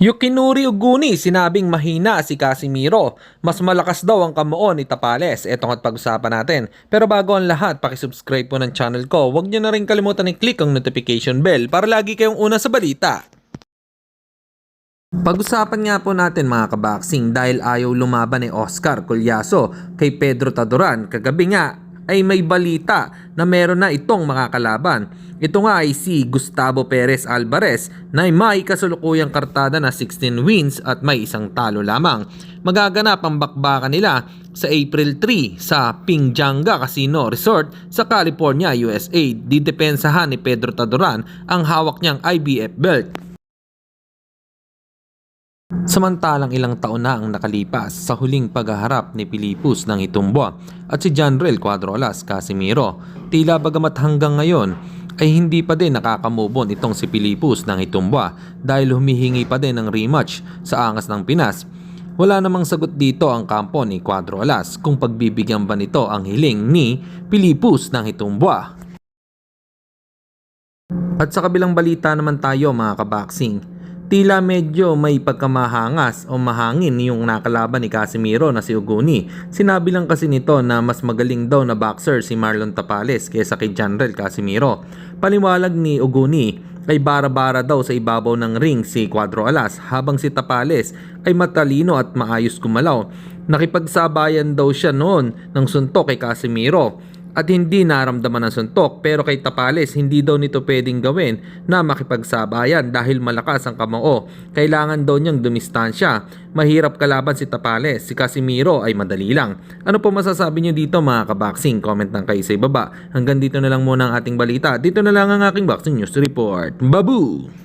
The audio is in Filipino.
Yukinori Uguni sinabing mahina si Casimiro. Mas malakas daw ang kamuo ni Tapales. Ito ang pag-usapan natin. Pero bago ang lahat, pakisubscribe po ng channel ko. Huwag nyo na rin kalimutan i-click ang notification bell para lagi kayong una sa balita. Pag-usapan nga po natin mga kaboxing dahil ayaw lumaban ni Oscar Colyaso kay Pedro Taduran. Kagabi nga ay may balita na meron na itong mga kalaban. Ito nga ay si Gustavo Perez Alvarez na may kasalukuyang kartada na 16 wins at may isang talo lamang. Magaganap ang bakbakan nila sa April 3 sa Pingjanga Casino Resort sa California, USA. Didepensahan ni Pedro Taduran ang hawak niyang IBF belt. Samantalang ilang taon na ang nakalipas sa huling paghaharap ni Pilipus ng Itumbua at si Janrel Cuadrolas Casimiro, tila bagamat hanggang ngayon ay hindi pa din nakakamubon itong si Pilipus ng Itumbua dahil humihingi pa din ng rematch sa Angas ng Pinas. Wala namang sagot dito ang kampo ni Cuadrolas kung pagbibigyan ba nito ang hiling ni Pilipus ng Itumbua. At sa kabilang balita naman tayo mga kaboxing, tila medyo may pagkamahangas o mahangin yung nakalaban ni Casimiro na si Uguni. Sinabi lang kasi nito na mas magaling daw na boxer si Marlon Tapales kaysa kay Janrel Casimiro. Paliwalag ni Uguni ay bara-bara daw sa ibabaw ng ring si Cuadrolas habang si Tapales ay matalino at maayos kumalaw. Nakipagsabayan daw siya noon ng suntok kay Casimiro at hindi naramdaman ng suntok, pero kay Tapales hindi daw nito pwedeng gawin na makipagsabayan dahil malakas ang kamao. Kailangan daw niyang dumistansya. Mahirap kalaban si Tapales, si Casimiro ay madali lang. Ano po masasabi niyo dito mga kaboxing? Comment lang kayo sa ibaba. Hanggang dito na lang muna ang ating balita. Dito na lang ang aking boxing news report. Babu!